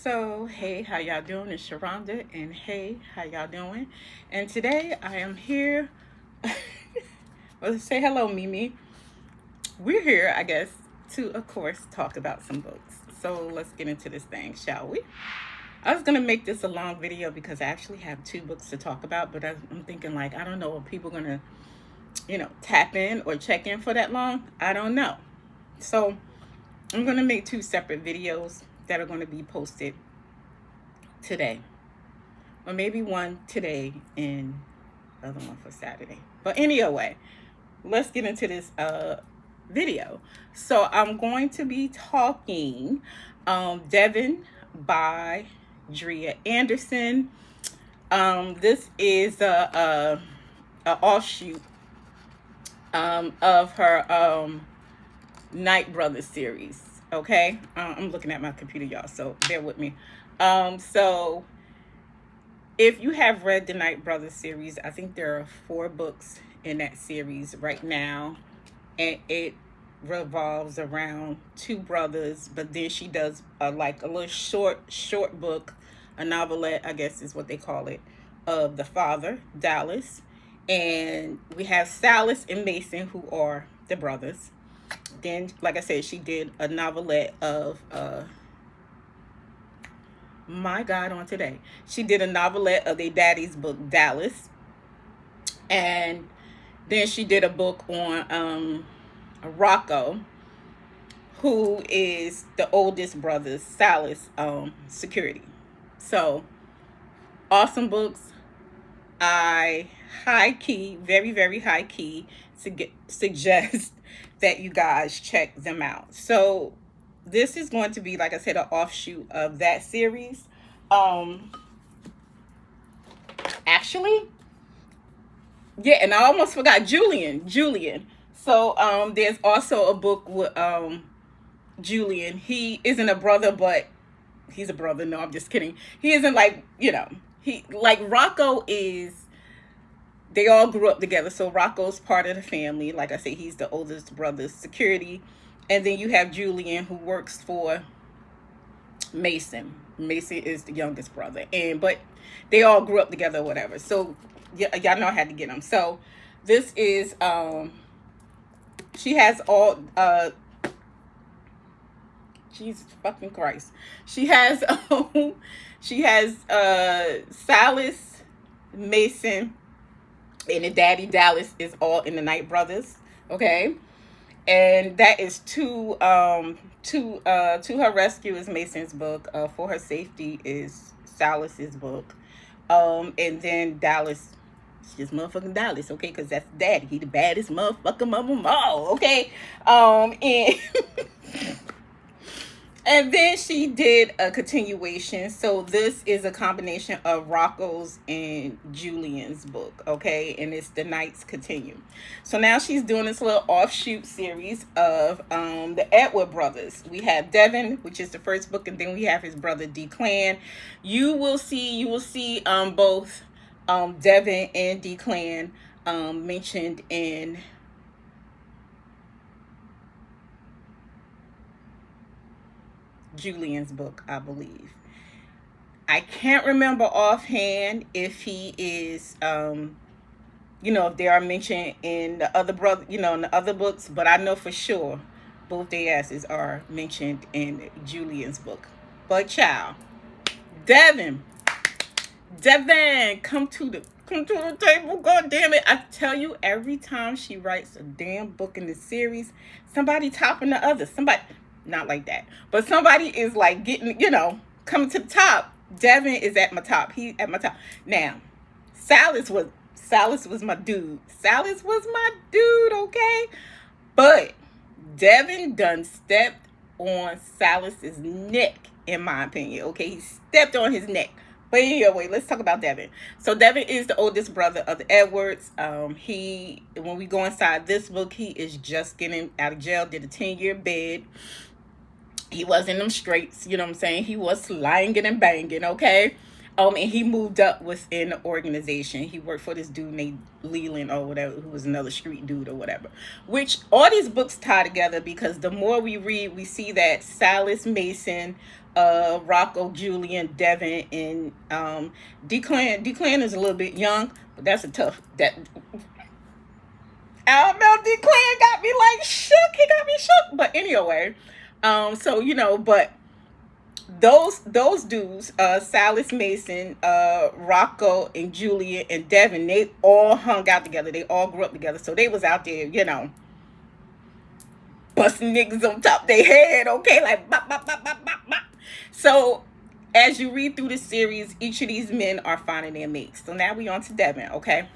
So, hey, how y'all doing? It's Sharonda, and hey, how y'all doing? And today I am here. Well, say hello, Mimi. We're here, I guess, to, of course, talk about some books. So, let's get into this thing, shall we? I was going to make this a long video because I actually have two books to talk about, but I'm thinking, like, I don't know, are people going to, tap in or check in for that long? I don't know. So, I'm going to make two separate videos that are going to be posted today, or maybe one today and the other one for Saturday. But anyway, let's get into this video. So I'm going to be talking Devon by Dria Andersen. This is a offshoot of her Night Brothers series. Okay, I'm looking at my computer, y'all, so bear with me. So if you have read the Night Brothers series, I think there are 4 books in that series right now, and it revolves around 2 brothers, but then she does like a little short book, a novelette, I guess is what they call it, of the father, Dallas, and we have Silas and Mason, who are the brothers. Then, like I said, she did a novelette of my God, on today. She did a novelette of their daddy's book, Dallas. And then she did a book on Rocco, who is the oldest brother's Silas security. So, awesome books. I high key, very, very high key, suggest that you guys check them out. So this is going to be, like I said, an offshoot of that series. Actually, yeah, and I almost forgot Julian. So there's also a book with Julian. He isn't a brother, but he's a brother. No, I'm just kidding. He isn't like, he like Rocco is. They all grew up together. So Rocco's part of the family. Like I say, he's the oldest brother's security. And then you have Julian, who works for Mason. Mason is the youngest brother. But they all grew up together or whatever. So y'all know I had to get them. So this is, she has all, Jesus fucking Christ. She has Silas, Mason, and the daddy Dallas is all in the Night Brothers. Okay. And that is to her rescue is Mason's book. For her safety is Silas's book. And then Dallas, it's just motherfucking Dallas, okay? Because that's daddy. He the baddest motherfucker of them all, okay? And then she did a continuation. So this is a combination of Rocco's and Julian's book, okay? And it's The Nights Continue. So now she's doing this little offshoot series of the Edward brothers. We have Devon, which is the first book, and then we have his brother Declan. You will see both Devon and Declan mentioned in Julian's book, I believe. I can't remember offhand if he is, if they are mentioned in the other in the other books, but I know for sure both their asses are mentioned in Julian's book. But child, Devon, come to the table. God damn it. I tell you, every time she writes a damn book in the series, somebody topping the other. Somebody, not like that, but somebody is like getting, coming to the top. Devon is at my top. He at my top. Now, Silas was my dude. Okay? But Devon done stepped on Silas's neck, in my opinion. Okay, he stepped on his neck. But anyway, let's talk about Devon. So Devon is the oldest brother of the Edwards. When we go inside this book, he is just getting out of jail, did a 10-year bid. He was in them straights, you know what I'm saying? He was slanging and banging, okay? And he moved up within the organization. He worked for this dude named Leland or whatever, who was another street dude or whatever. Which all these books tie together because the more we read, we see that Silas Mason Rocco, Julian, Devon, and D-Clan. D-Clan is a little bit young, but that's a tough that I don't know, D-Clan got me like shook. He got me shook. But anyway, so but those dudes, Silas Mason, Rocco and Julian and Devin, they all hung out together. They all grew up together. So they was out there, busting niggas on top of their head, okay? Like bop, bop, bop, bop, bop, bop. So as you read through the series, each of these men are finding their mates. So now we on to Devin, okay?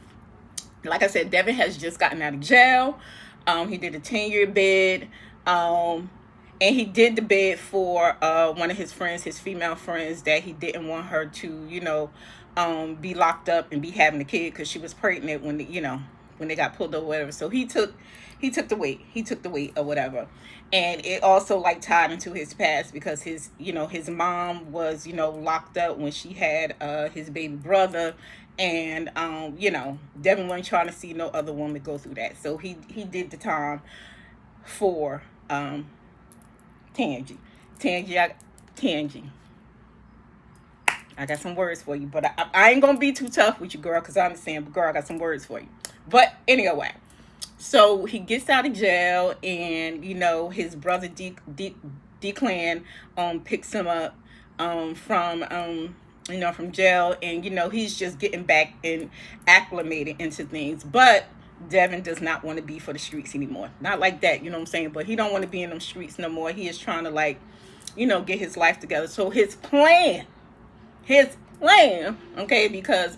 Like I said, Devin has just gotten out of jail. He did a 10-year bid. And he did the bid for one of his friends, his female friends, that he didn't want her to, be locked up and be having a kid because she was pregnant when when they got pulled over, whatever. So he took the weight. He took the weight or whatever. And it also like tied into his past because his mom was, locked up when she had his baby brother. And Devin wasn't trying to see no other woman go through that. So he did the time for Tangy. I got some words for you, but I ain't gonna be too tough with you, girl, because I understand, but girl, I got some words for you. But anyway, so he gets out of jail, and his brother D-Clan picks him up from jail, and he's just getting back and acclimated into things. But Devin does not want to be for the streets anymore. Not like that, you know what I'm saying? But he don't want to be in them streets no more. He is trying to get his life together. So his plan, okay, because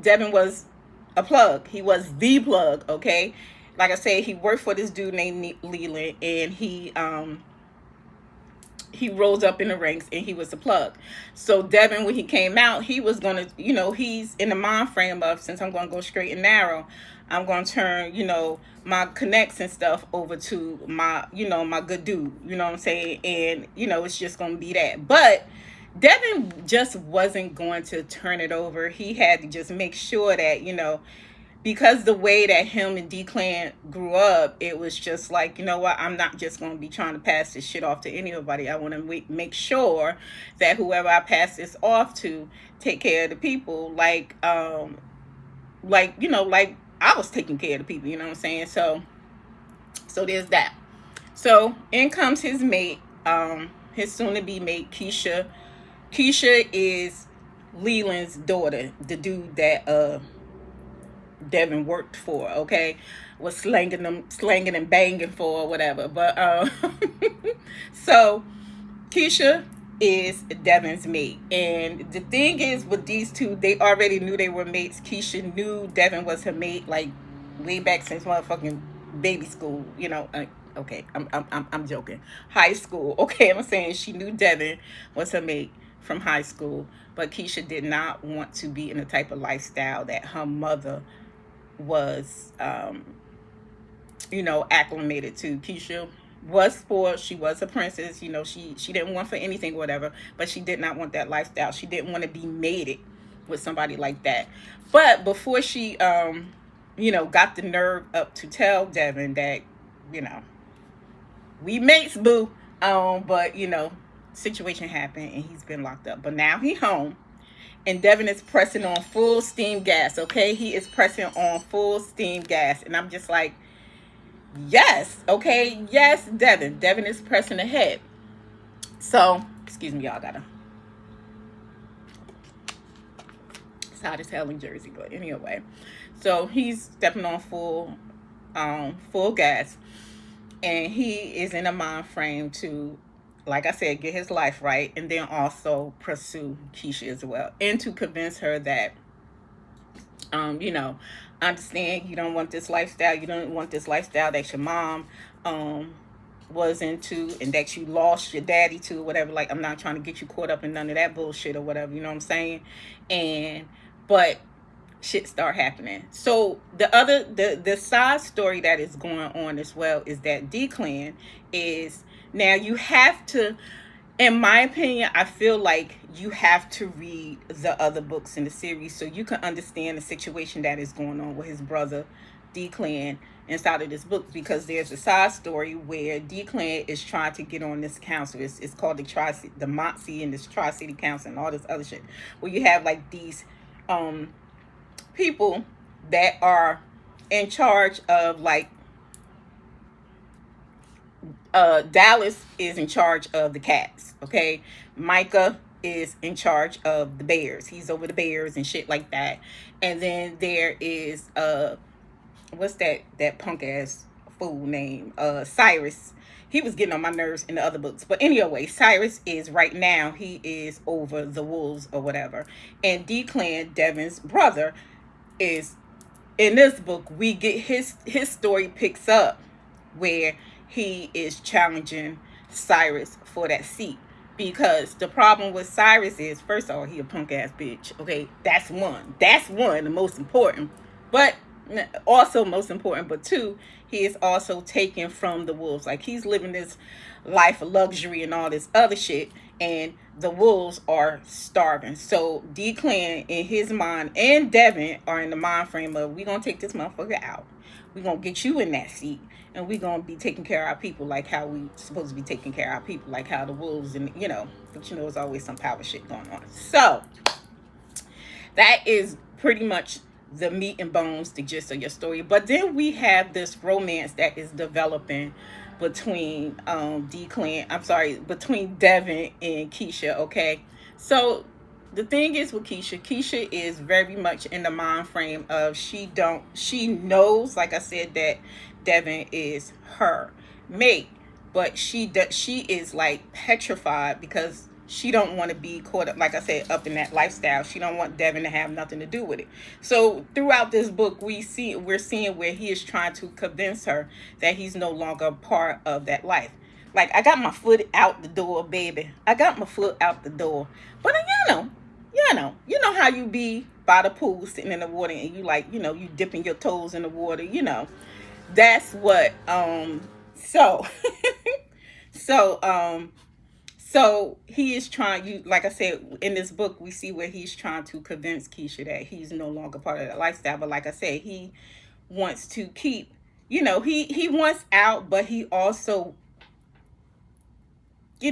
Devin was a plug. He was the plug, okay? Like I said, he worked for this dude named Leland, and he rose up in the ranks, and he was a plug. So Devin, when he came out, he was going to, he's in the mind frame of, since I'm going to go straight and narrow, I'm going to turn, my connects and stuff over to my, my good dude, you know what I'm saying? And, it's just going to be that. But Devin just wasn't going to turn it over. He had to just make sure that, because the way that him and D-Clan grew up, it was just like, what, I'm not just going to be trying to pass this shit off to anybody. I want to make sure that whoever I pass this off to take care of the people like I was taking care of the people, you know what I'm saying? So there's that. So in comes his mate, his soon-to-be mate, Keisha. Keisha is Leland's daughter, the dude that Devin worked for, okay? Was slanging and banging for or whatever. But so Keisha is Devin's mate. And the thing is with these two, they already knew they were mates. Keisha knew Devin was her mate like way back since motherfucking baby school, okay, I'm joking. High school. Okay, I'm saying she knew Devin was her mate from high school, but Keisha did not want to be in the type of lifestyle that her mother was acclimated to. Keisha was spoiled. She was a princess. She didn't want for anything or whatever, but she did not want that lifestyle. She didn't want to be mated with somebody like that. But before she got the nerve up to tell Devin that we mates, boo, but situation happened and he's been locked up. But now he home, and Devin is pressing on full steam gas, okay? He is pressing on full steam gas, and I'm just like, yes, okay, yes, Devin is pressing ahead. So excuse me, y'all, it's hot as hell in Jersey, but anyway, so he's stepping on full gas, and he is in a mind frame to, like I said, get his life right, and then also pursue Keisha as well, and to convince her that I understand you don't want this lifestyle. You don't want this lifestyle that your mom was into and that you lost your daddy to, whatever. Like, I'm not trying to get you caught up in none of that bullshit or whatever, you know what I'm saying? But shit start happening. So the side story that is going on as well is that D-Clan is, now you have to, in my opinion, I feel like you have to read the other books in the series so you can understand the situation that is going on with his brother D-Clan inside of this book, because there's a side story where D-Clan is trying to get on this council. It's called the Moxie and this Tri-City Council and all this other shit, where you have like these people that are in charge of like Dallas is in charge of the cats, okay? Micah is in charge of the bears. He's over the bears and shit like that. And then there is what's that punk ass fool name? Cyrus. He was getting on my nerves in the other books. But anyway, Cyrus is right now, he is over the wolves or whatever. And D-Clan, Devon's brother, is in this book. We get his story picks up where he is challenging Cyrus for that seat. Because the problem with Cyrus is, first of all, he a punk ass bitch. Okay, that's one. That's one, the most important. But also most important, but two, he is also taken from the wolves. Like, he's living this life of luxury and all this other shit, and the wolves are starving. So D-Clan, in his mind, and Devon are in the mind frame of, we gonna take this motherfucker out. We gonna get you in that seat, and we gonna be taking care of our people like how we supposed to be taking care of our people, like how the wolves, and but there's always some power shit going on. So that is pretty much the meat and bones, the gist of your story. But then we have this romance that is developing between between Devon and Keisha, okay? So the thing is with Keisha is very much in the mind frame of she knows, like I said, that Devon is her mate, but she is like petrified because she don't want to be caught up, like I said, up in that lifestyle. She don't want Devon to have nothing to do with it. So throughout this book, we're seeing where he is trying to convince her that he's no longer a part of that life. Like, I got my foot out the door, baby. I got my foot out the door. But you know how you be by the pool sitting in the water and you like, you dipping your toes in the water, That's what So he is trying, like I said, in this book, we see where he's trying to convince Keisha that he's no longer part of that lifestyle. But like I said, he wants to keep, he wants out, but he also, he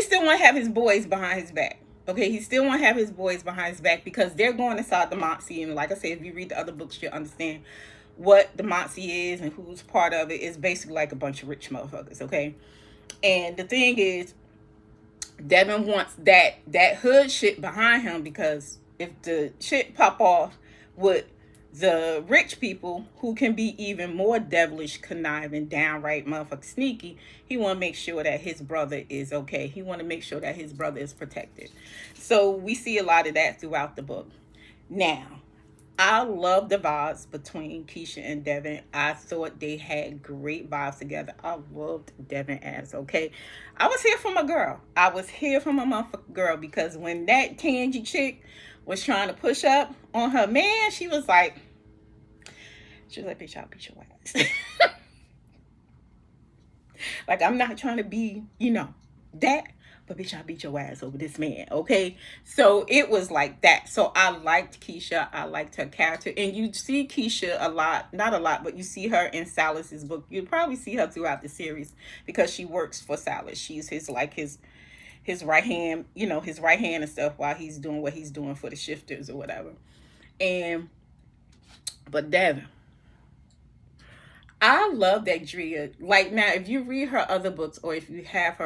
still want to have his boys behind his back. Okay, he still want to have his boys behind his back because they're going inside the Moxie. And like I said, if you read the other books, you'll understand what the Moxie is and who's part of it. Is basically like a bunch of rich motherfuckers, okay? And the thing is, Devon wants that hood shit behind him, because if the shit pop off with the rich people who can be even more devilish, conniving, downright motherfucking sneaky, he want to make sure that his brother is okay. He want to make sure that his brother is protected. So we see a lot of that throughout the book. Now, I love the vibes between Keisha and Devon. I thought they had great vibes together. I loved Devon as, okay? I was here for my girl. I was here for my motherfucking girl, because when that Tangy chick was trying to push up on her man, she was like, bitch, I'll beat your ass. Like, I'm not trying to be, that, but bitch, I beat your ass over this man, okay? So it was like that. So I liked Keisha. I liked her character. And you see Keisha a lot, not a lot, but you see her in Silas's book. You'll probably see her throughout the series because she works for Silas. She's his right hand, his right hand and stuff while he's doing what he's doing for the shifters or whatever. But Devon, I love that Dria. Like, now, if you read her other books, or if you have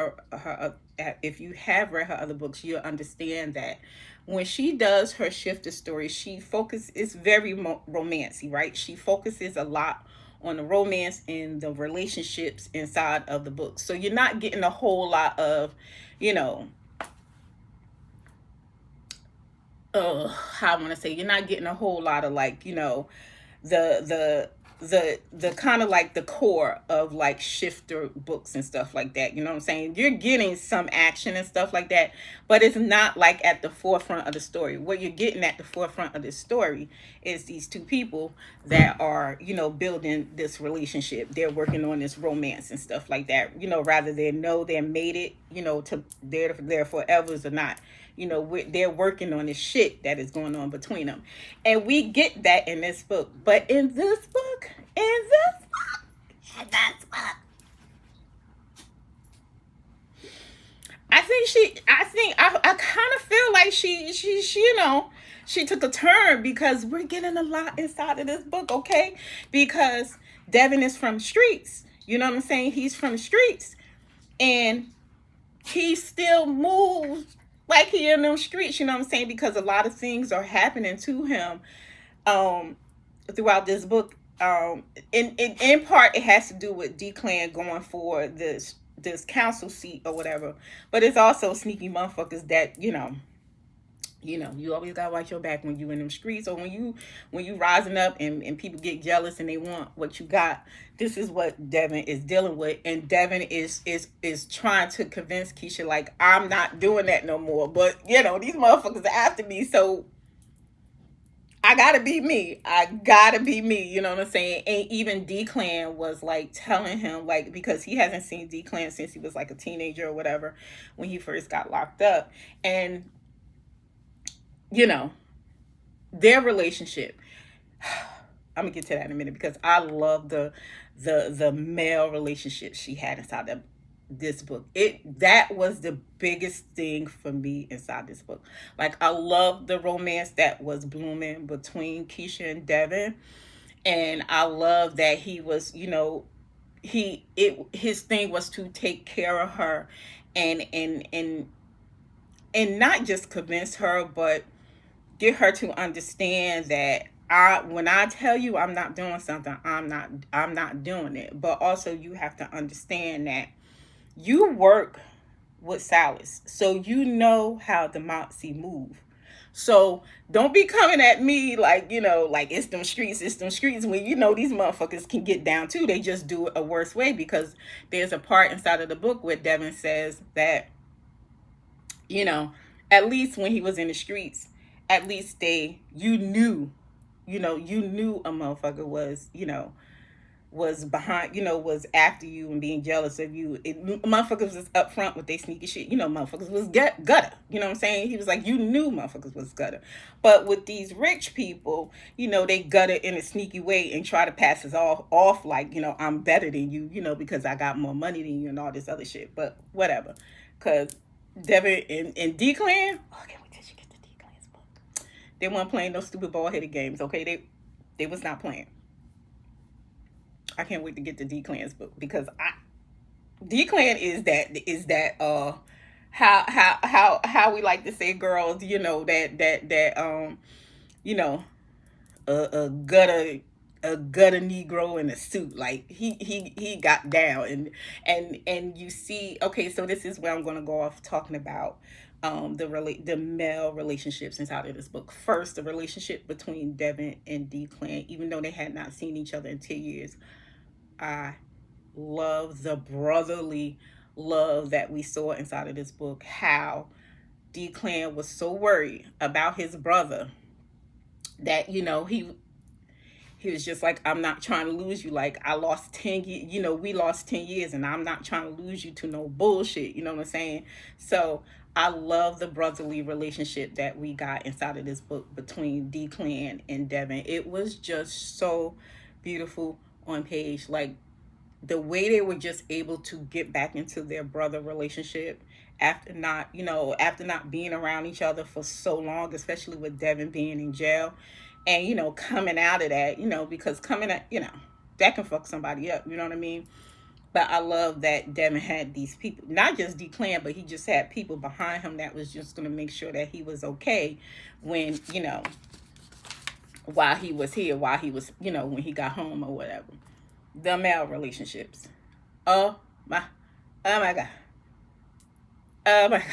read her other books, you'll understand that when she does her shifter story, it's very romancy, right? She focuses a lot on the romance and the relationships inside of the book. So you're not getting a whole lot of, how I want to say, you're not getting a whole lot of like, the kind of like the core of like shifter books and stuff like that. You know what I'm saying? You're getting some action and stuff like that, but it's not like at the forefront of the story. What you're getting at the forefront of the story is these two people that are, building this relationship. They're working on this romance and stuff like that. Rather they know they made it, to they're forevers or not. They're working on this shit that is going on between them. And we get that in this book. But in this book, in this book. And that's what I kind of feel like she she took a turn because we're getting a lot inside of this book, okay? Because Devon is from the streets. You know what I'm saying? He's from the streets, and he still moves like he in them streets. You know what I'm saying? Because a lot of things are happening to him um, throughout this book. In part, it has to do with D-Clan going for this council seat or whatever. But it's also sneaky motherfuckers that you always gotta watch your back when you in them streets, or when you rising up and people get jealous and they want what you got. This is what Devon is dealing with, and Devon is trying to convince Keisha, like, I'm not doing that no more. But these motherfuckers are after me, so I gotta be me. I gotta be me. You know what I'm saying? And even D-Clan was like telling him, like, because he hasn't seen D-Clan since he was like a teenager or whatever, when he first got locked up. And their relationship, I'm gonna get to that in a minute, because I love the male relationship she had inside this book. That was the biggest thing for me inside this book. Like, I love the romance that was blooming between Keisha and Devon, and I love that he was, his thing was to take care of her, and not just convince her, but get her to understand that when I tell you I'm not doing something, I'm not doing it. But also, you have to understand that you work with Silas, so you know how the Moxie move. So don't be coming at me like, like it's them streets, when these motherfuckers can get down too. They just do it a worse way, because there's a part inside of the book where Devon says that, at least when he was in the streets, at least you knew a motherfucker was behind, was after you and being jealous of you. Motherfuckers was up front with they sneaky shit. Motherfuckers was gutter. You know what I'm saying? He was like, you knew motherfuckers was gutter. But with these rich people, they gutter in a sneaky way and try to pass us all off like, I'm better than you, because I got more money than you and all this other shit. But whatever. Because Devon and D-Clan, okay, wait till you get to D-Clan's book. They weren't playing those stupid ball-headed games, okay? They was not playing. I can't wait to get to D-Clan's book, because D-Clan is that how we like to say, girls, that a gutter Negro in a suit. Like, he got down, and you see, okay, so this is where I'm gonna go off talking about the male relationships inside of this book. First, the relationship between Devon and D-Clan, even though they had not seen each other in 10 years. I love the brotherly love that we saw inside of this book. How D-Clan was so worried about his brother that, he was just like, I'm not trying to lose you. Like, I lost 10 years, we lost 10 years, and I'm not trying to lose you to no bullshit. You know what I'm saying? So I love the brotherly relationship that we got inside of this book between D-Clan and Devon. It was just so beautiful on page. Like, the way they were just able to get back into their brother relationship after not being around each other for so long, especially with Devon being in jail, and coming out of that, because coming out, that can fuck somebody up, you know what I mean? But I love that Devon had these people, not just D-Clan, but he just had people behind him that was just going to make sure that he was okay when, while he was here, while he was, when he got home or whatever. The male relationships. Oh my God. Oh my God.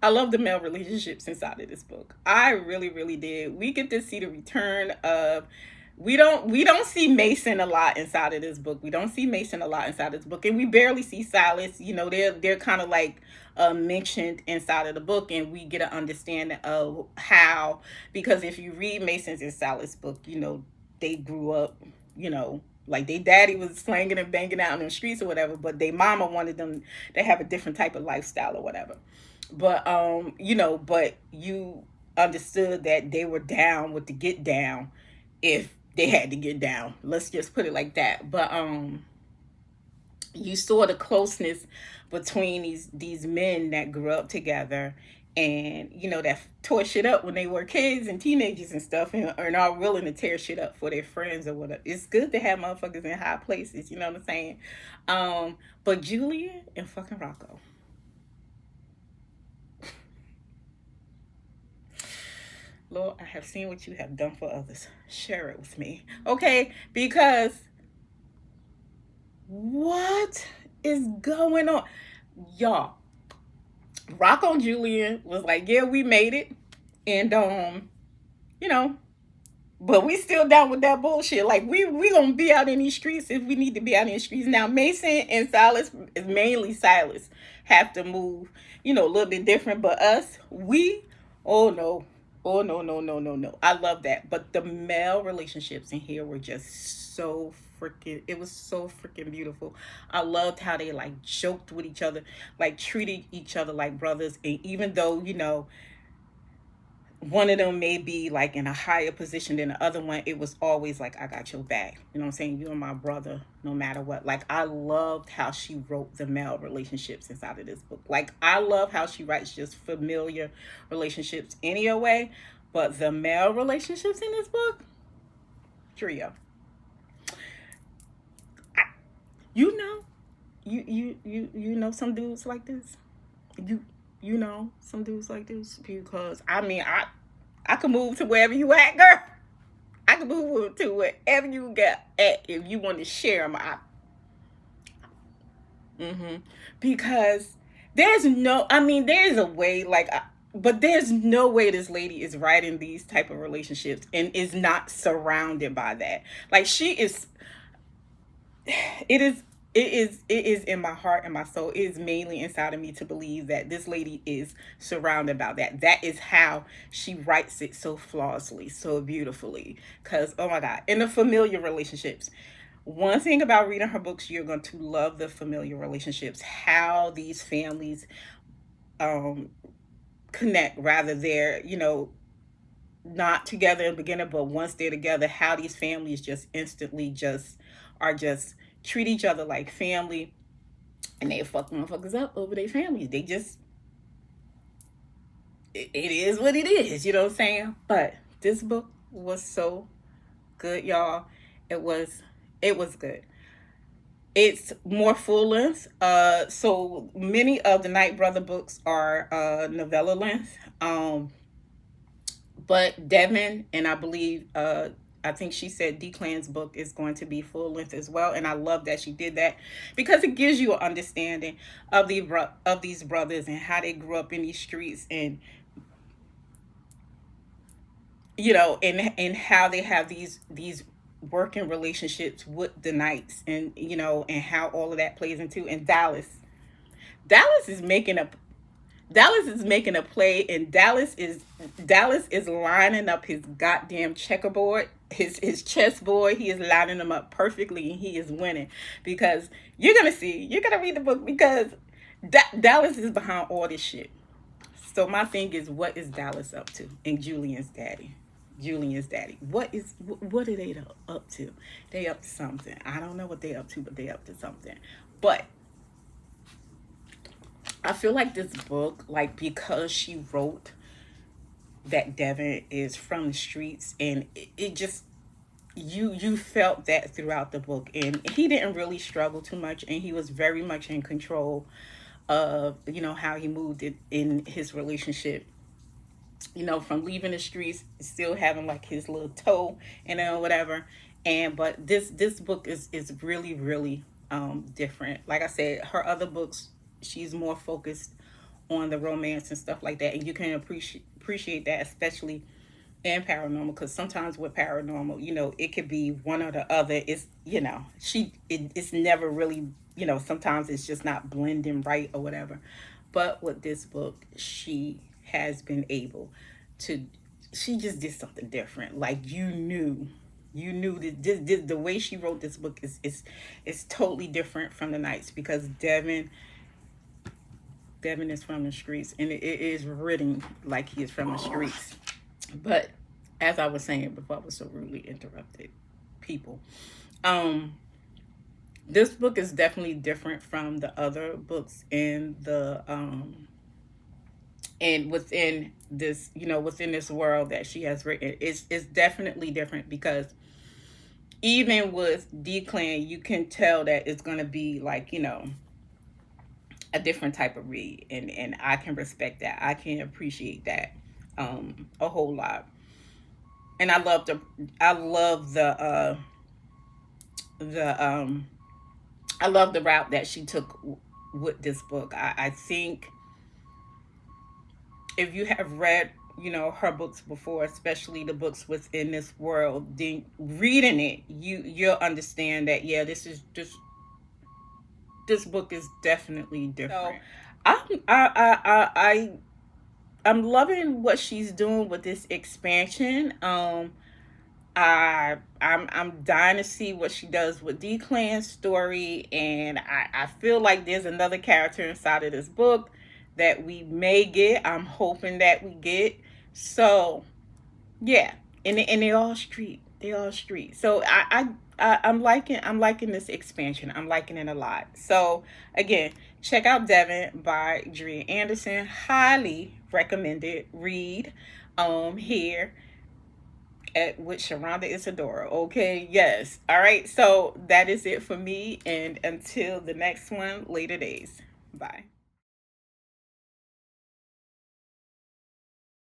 I love the male relationships inside of this book. I really, really did. We get to see the return of, we don't see Mason a lot inside of this book. We don't see Mason a lot inside of this book. And we barely see Silas. They're kind of like mentioned inside of the book, and we get an understanding of how, because if you read Mason's and Silas' book, they grew up, like their daddy was slanging and banging out in the streets or whatever, but their mama wanted them to have a different type of lifestyle or whatever. But, but you understood that they were down with the get down if they had to get down. Let's just put it like that. But you saw the closeness between these men that grew up together, and that tore shit up when they were kids and teenagers and stuff, and are not willing to tear shit up for their friends or whatever. It's good to have motherfuckers in high places, you know what I'm saying? But Julian and fucking Rocco, Lord, I have seen what you have done for others. Share it with me, okay? Because what is going on, y'all? Rocco and Julian was like, yeah, we made it, and you know, but we still down with that bullshit. Like we gonna be out in these streets if we need to be out in the streets. Now Mason and Silas, mainly Silas, have to move, a little bit different. But us, oh no, oh no, no, no, no, no. I love that. But the male relationships in here were just so freaking. It was so freaking beautiful. I loved how they like joked with each other, like treated each other like brothers. And even though one of them may be like in a higher position than the other one, it was always like, I got your back. You know what I'm saying? You're my brother no matter what. Like, I loved how she wrote the male relationships inside of this book. Like, I love how she writes just familiar relationships anyway, but the male relationships in this book, trio. You know, you know some dudes like this. You know some dudes like this, because I mean I can move to wherever you at, girl. I can move to wherever you got at if you want to share my. Because there's a way, like, but there's no way this lady is writing these type of relationships and is not surrounded by that. Like, she is. It is in my heart and my soul. It is mainly inside of me to believe that this lady is surrounded by that. That is how she writes it so flawlessly, so beautifully. Because, oh my God, in the familiar relationships, one thing about reading her books, you're going to love the familiar relationships, how these families connect. Rather, they're, not together in the beginning, but once they're together, how these families just instantly just treat each other like family, and they fuck motherfuckers up over their families. They just, it is what it is, you know what I'm saying? But this book was so good, y'all. It was good. It's more full length. So many of the Night Brother books are novella length. But Devon, and I believe I think she said Declan's book is going to be full length as well, and I love that she did that, because it gives you an understanding of these brothers and how they grew up in these streets, and and how they have these working relationships with the Knights, and and how all of that plays into. And Dallas is making a play, and Dallas is lining up his goddamn checkerboard, his chessboard. He is lining them up perfectly, and he is winning, because you're gonna read the book, because Dallas is behind all this shit. So my thing is, what is Dallas up to? And Julian's daddy. What are they up to? They up to something. I don't know what they up to, but they up to something. But I feel like this book, like, because she wrote that Devon is from the streets, and it just, you felt that throughout the book, and he didn't really struggle too much, and he was very much in control of how he moved it in his relationship, from leaving the streets, still having like his little toe and whatever. And but this book is really, really different. Like I said, her other books, she's more focused on the romance and stuff like that, and you can appreciate that, especially in paranormal, because sometimes with paranormal, it could be one or the other. It's it's never really, sometimes it's just not blending right or whatever. But with this book, she has been able to, she just did something different. Like, you knew that the way she wrote this book is totally different from the Knights, because Devon is from the streets, and it is written like he is from the streets. But as I was saying before, I was so rudely interrupted. people. This book is definitely different from the other books in the and within this, within this world that she has written. It's definitely different, because even with Declan, you can tell that it's going to be like, a different type of read, and I can respect that. I can appreciate that a whole lot. And the I love the route that she took with this book. I think if you have read, her books before, especially the books within this world, then reading it, you'll understand that, yeah, this book is definitely different. So I'm loving what she's doing with this expansion. I'm dying to see what she does with Declan's story, and I feel like there's another character inside of this book that we may get. I'm hoping that we get. So yeah, and they're all street. They're all street. So I'm liking this expansion. I'm liking it a lot. So again, check out Devon by Dria Andersen. Highly recommended read here with Sharonda Isadora. Okay, yes. All right. So that is it for me, and until the next one, later days. Bye.